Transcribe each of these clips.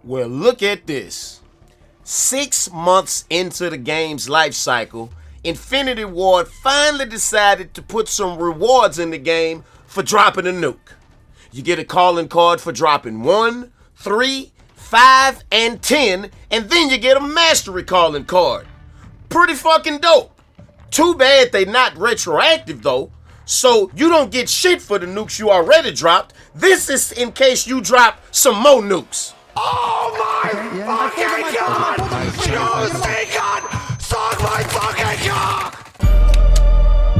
Well, look at this. 6 months into the game's life cycle, Infinity Ward finally decided to put some rewards in the game for dropping a nuke. You get a calling card for dropping 1, 3, 5, and 10, and then you get a mastery calling card. Pretty fucking dope. Too bad they not retroactive though, so you don't get shit for the nukes you already dropped. This is in case you drop some more nukes. Oh my fucking god! Juicy god! Suck my fucking cock!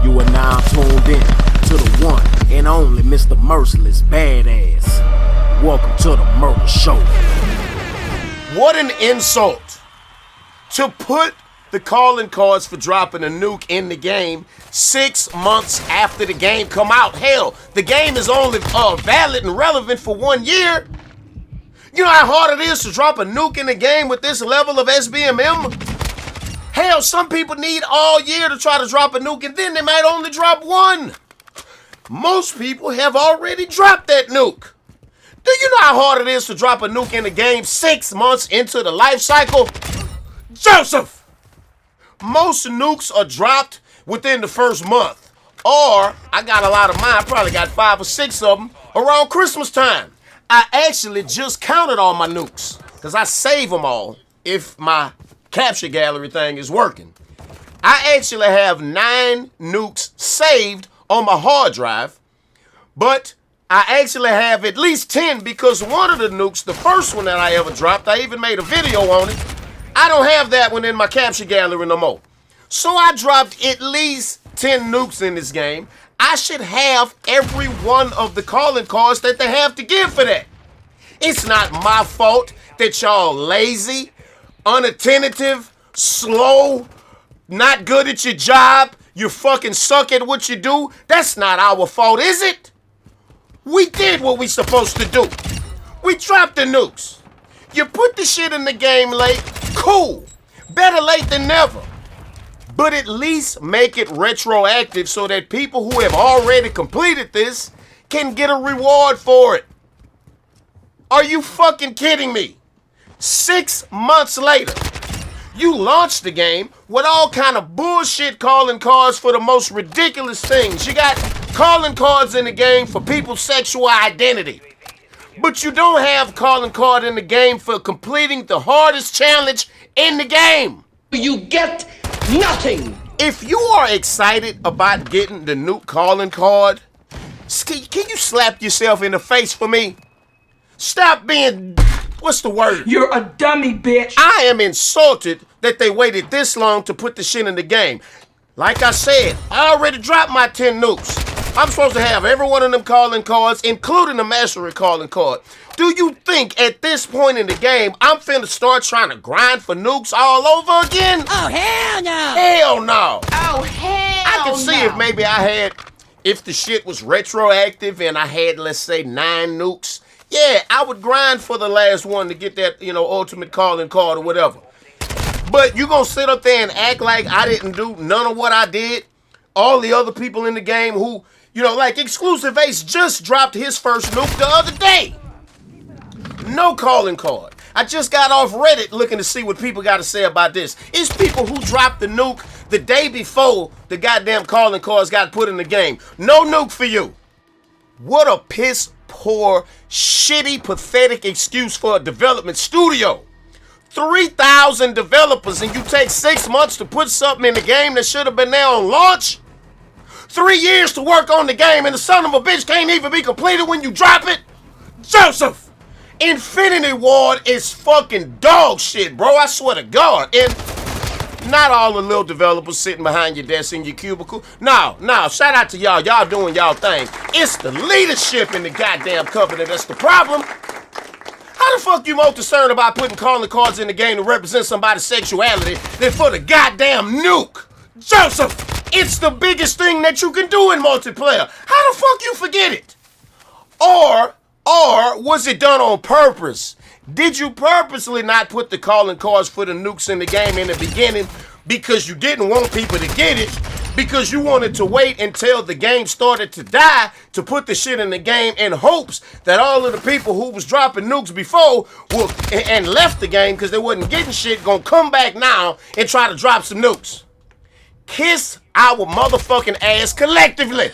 You are now tuned in to the one and only Mr. Merciless Badass. Welcome to the Murder Show. What an insult to put the calling cards for dropping a nuke in the game 6 months after the game come out. Hell, the game is only valid and relevant for 1 year. You know how hard it is to drop a nuke in the game with this level of SBMM? Hell, some people need all year to try to drop a nuke and then they might only drop one. Most people have already dropped that nuke. Do you know how hard it is to drop a nuke in the game 6 months into the life cycle? Joseph! Most nukes are dropped within the first month. Or, I got a lot of mine, I probably got 5 or 6 of them around Christmas time. I actually just counted all my nukes, because I save them all if my capture gallery thing is working. I actually have 9 nukes saved on my hard drive, but I actually have at least 10 because one of the nukes, the first one that I ever dropped, I even made a video on it. I don't have that one in my capture gallery no more. So I dropped at least 10 nukes in this game. I should have every one of the calling cards that they have to give for that. It's not my fault that y'all lazy, unattentive, slow, not good at your job, you fucking suck at what you do. That's not our fault, is it? We did what we supposed to do. We dropped the nukes. You put the shit in the game late, cool. Better late than never. But at least make it retroactive so that people who have already completed this can get a reward for it. Are you fucking kidding me? 6 months later, you launched the game with all kind of bullshit calling cards for the most ridiculous things. You got calling cards in the game for people's sexual identity. But you don't have calling card in the game for completing the hardest challenge in the game. You get nothing! If you are excited about getting the nuke calling card, can you slap yourself in the face for me? Stop being, what's the word? You're a dummy, bitch! I am insulted that they waited this long to put the shit in the game. Like I said, I already dropped my 10 nukes. I'm supposed to have every one of them calling cards, including the mastery calling card. Do you think at this point in the game, I'm finna start trying to grind for nukes all over again? Oh, hell no! Hell no! Oh, hell no! I can see if maybe if the shit was retroactive and I had, let's say, 9 nukes, yeah, I would grind for the last one to get that, ultimate calling card or whatever. But you gonna sit up there and act like I didn't do none of what I did? All the other people in the game who, like Exclusive Ace just dropped his first nuke the other day. No calling card. I just got off Reddit looking to see what people got to say about this. It's people who dropped the nuke the day before the goddamn calling cards got put in the game. No nuke for you. What a piss poor, shitty, pathetic excuse for a development studio. 3,000 developers and you take 6 months to put something in the game that should have been there on launch? 3 years to work on the game and the son of a bitch can't even be completed when you drop it? Joseph, Infinity Ward is fucking dog shit, bro. I swear to God. And not all the little developers sitting behind your desk in your cubicle. No, shout out to y'all. Y'all doing y'all thing. It's the leadership in the goddamn company that's the problem. How the fuck you more concerned about putting calling cards in the game to represent somebody's sexuality than for the goddamn nuke? Joseph, it's the biggest thing that you can do in multiplayer. How the fuck you forget it? Or was it done on purpose? Did you purposely not put the calling cards for the nukes in the game in the beginning because you didn't want people to get it, because you wanted to wait until the game started to die to put the shit in the game in hopes that all of the people who was dropping nukes before will and left the game because they wasn't getting shit gonna come back now and try to drop some nukes. Kiss our motherfucking ass collectively.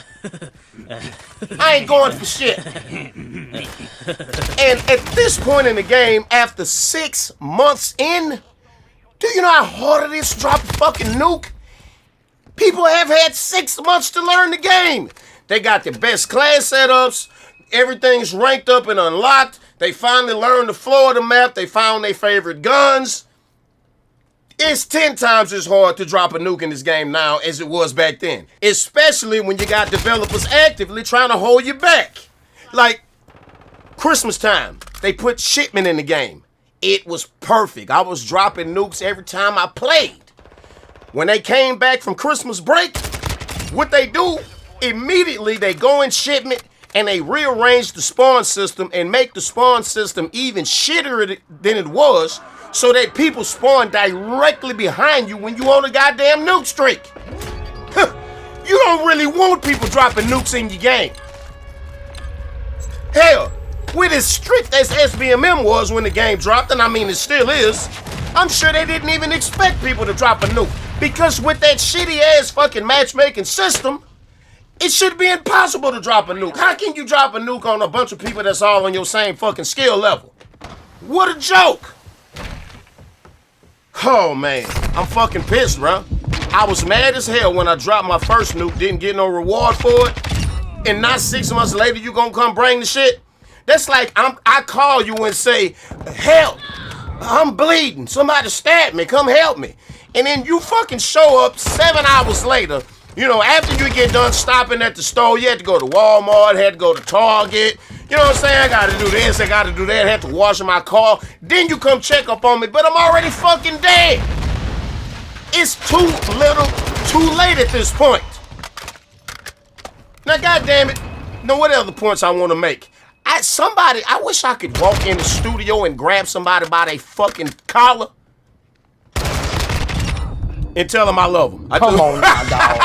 I ain't going for shit. And at this point in the game, after 6 months in, do you know how hard it is to drop a fucking nuke? People have had 6 months to learn the game. They got the best class setups. Everything's ranked up and unlocked. They finally learned the floor of the map. They found their favorite guns. It's 10 times as hard to drop a nuke in this game now as it was back then. Especially when you got developers actively trying to hold you back. Like Christmas time, they put shipment in the game. It was perfect. I was dropping nukes every time I played. When they came back from Christmas break, what they do, immediately they go in shipment and they rearrange the spawn system and make the spawn system even shittier than it was so that people spawn directly behind you when you on a goddamn nuke streak. You don't really want people dropping nukes in your game. Hell, with as strict as SBMM was when the game dropped, and I mean it still is, I'm sure they didn't even expect people to drop a nuke. Because with that shitty ass fucking matchmaking system, it should be impossible to drop a nuke. How can you drop a nuke on a bunch of people that's all on your same fucking skill level? What a joke. Oh man, I'm fucking pissed, bro. I was mad as hell when I dropped my first nuke, didn't get no reward for it, and not 6 months later you gonna come bring the shit? That's like I call you and say, help, I'm bleeding, somebody stabbed me, come help me. And then you fucking show up 7 hours later, you know, after you get done stopping at the store, you had to go to Walmart, had to go to Target, you know what I'm saying? I gotta do this, I gotta do that, I had to wash my car. Then you come check up on me, but I'm already fucking dead. It's too little, too late at this point. Now, goddamn it, now what other points I wanna make? I wish I could walk in the studio and grab somebody by their fucking collar and tell them I love them. Come on now, dog.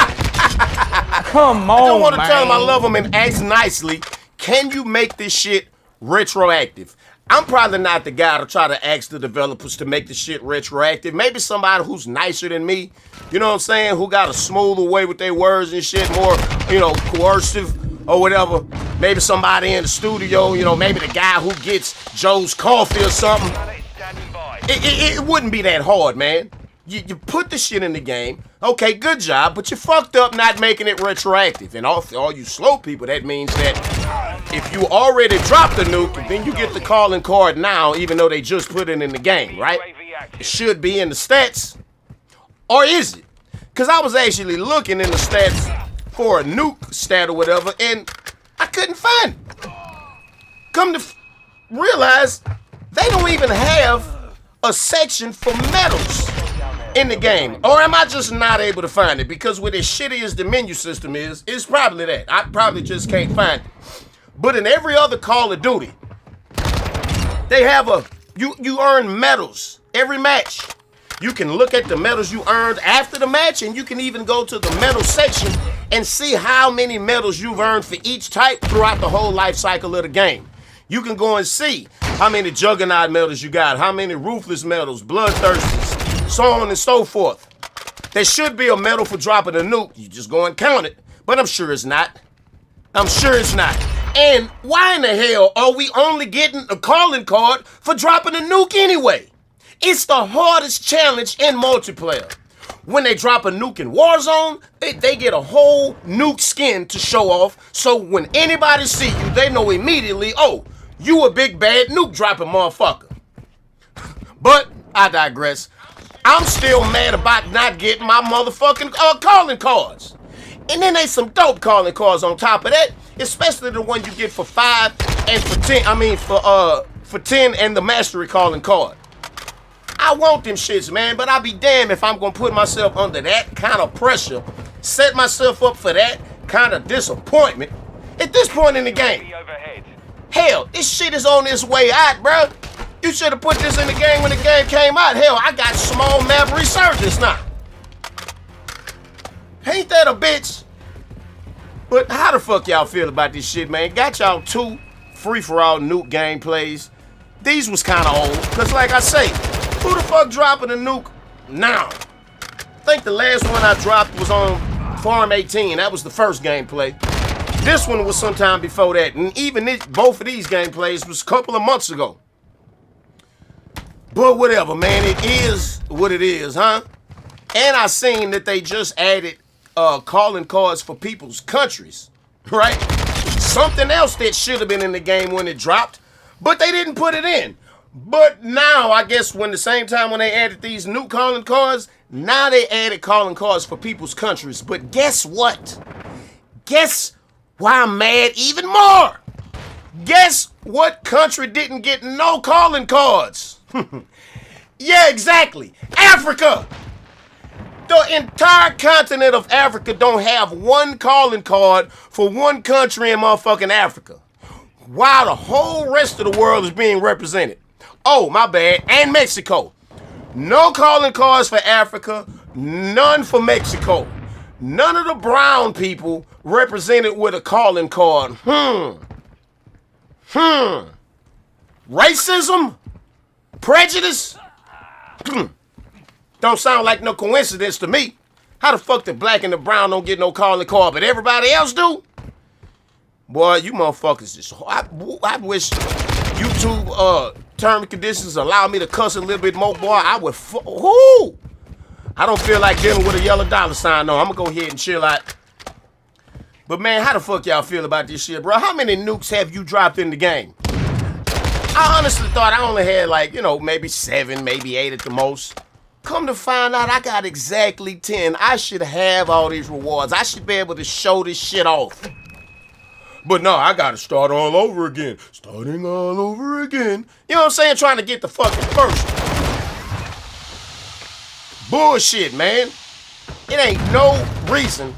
Come on, I don't want to man. tell them I love them and ask nicely, can you make this shit retroactive? I'm probably not the guy to try to ask the developers to make the shit retroactive. Maybe somebody who's nicer than me, you know what I'm saying, who got a smoother way with their words and shit, more, you know, coercive or whatever. Maybe somebody in the studio, you know, maybe the guy who gets Joe's coffee or something. It wouldn't be that hard, man. You put the shit in the game, okay, good job, but you fucked up not making it retroactive. And all you slow people, that means that if you already dropped the nuke, then you get the calling card now, even though they just put it in the game, right? It should be in the stats. Or is it? Because I was actually looking in the stats for a nuke stat or whatever, and I couldn't find it. Come to realize, they don't even have a section for medals in the game. Or am I just not able to find it? Because with as shitty as the menu system is, it's probably that. I probably just can't find it. But in every other Call of Duty, they have you earn medals every match. You can look at the medals you earned after the match, and you can even go to the medal section and see how many medals you've earned for each type throughout the whole life cycle of the game. You can go and see how many Juggernaut medals you got, how many Ruthless medals, Bloodthirsters, so on and so forth. There should be a medal for dropping a nuke. You just go and count it, but I'm sure it's not. I'm sure it's not. And why in the hell are we only getting a calling card for dropping a nuke anyway? It's the hardest challenge in multiplayer. When they drop a nuke in Warzone, they get a whole nuke skin to show off, so when anybody see you, they know immediately, oh, you a big bad nuke dropping motherfucker. But I digress. I'm still mad about not getting my motherfucking calling cards. And then there's some dope calling cards on top of that, especially the one you get for 5 and for 10. I mean for 10 and the mastery calling card. I want them shits, man, but I'll be damned if I'm gonna put myself under that kind of pressure, set myself up for that kind of disappointment at this point in the game. Hell, this shit is on its way out, bro. You should have put this in the game when the game came out. Hell, I got small map resurgence now. Ain't that a bitch? But how the fuck y'all feel about this shit, man? Got y'all 2 free-for-all nuke gameplays. These was kind of old, because like I say, who the fuck dropping a nuke now? I think the last one I dropped was on Farm 18. That was the first gameplay. This one was sometime before that. And even both of these gameplays was a couple of months ago. But whatever, man. It is what it is, huh? And I seen that they just added calling cards for people's countries, right? Something else that should have been in the game when it dropped, but they didn't put it in. But now, I guess when the same time when they added these new calling cards, now they added calling cards for people's countries. But guess what? Guess why I'm mad even more? Guess what country didn't get no calling cards? Yeah, exactly. Africa! The entire continent of Africa don't have one calling card for one country in motherfucking Africa, while the whole rest of the world is being represented. Oh, my bad. And Mexico. No calling cards for Africa, none for Mexico. None of the brown people represented with a calling card. Racism? Prejudice? Don't sound like no coincidence to me. How the fuck the black and the brown don't get no calling card, but everybody else do? Boy, you motherfuckers just... I wish YouTube term and conditions allow me to cuss a little bit more, boy. I would... Whoo! I don't feel like dealing with a yellow dollar sign, no. I'm gonna go ahead and chill out. But man, how the fuck y'all feel about this shit, bro? How many nukes have you dropped in the game? I honestly thought I only had like, you know, maybe 7, maybe 8 at the most. Come to find out, I got exactly 10. I should have all these rewards. I should be able to show this shit off. But no, I gotta start all over again. Starting all over again. You know what I'm saying? Trying to get the fucking first. Bullshit, man. It ain't no reason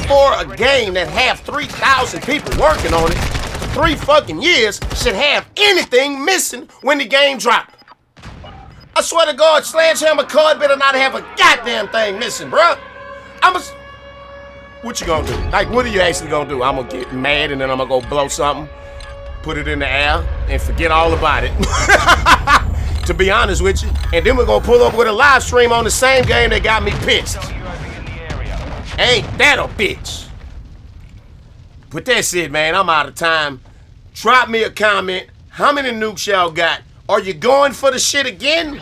for a game that have 3,000 people working on it for 3 fucking years should have anything missing when the game dropped. I swear to God, Sledgehammer card better not have a goddamn thing missing, bruh. What you gonna do? Like, what are you actually gonna do? I'm gonna get mad and then I'm gonna go blow something, put it in the air, and forget all about it. To be honest with you. And then we're gonna pull up with a live stream on the same game that got me pissed. Ain't that a bitch? But that's it, man. I'm out of time. Drop me a comment. How many nukes y'all got? Are you going for the shit again?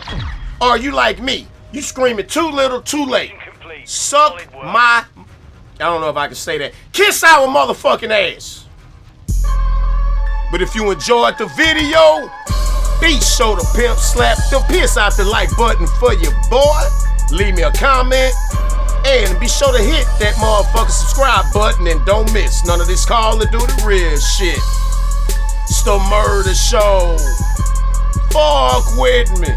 Or are you like me? You screaming too little, too late. Suck my... I don't know if I can say that. Kiss our motherfucking ass. But if you enjoyed the video, be sure to pimp slap the piss out the like button for your boy. Leave me a comment. And be sure to hit that motherfucking subscribe button and don't miss none of this Call of Duty real shit. It's the Murder Show. Fuck with me.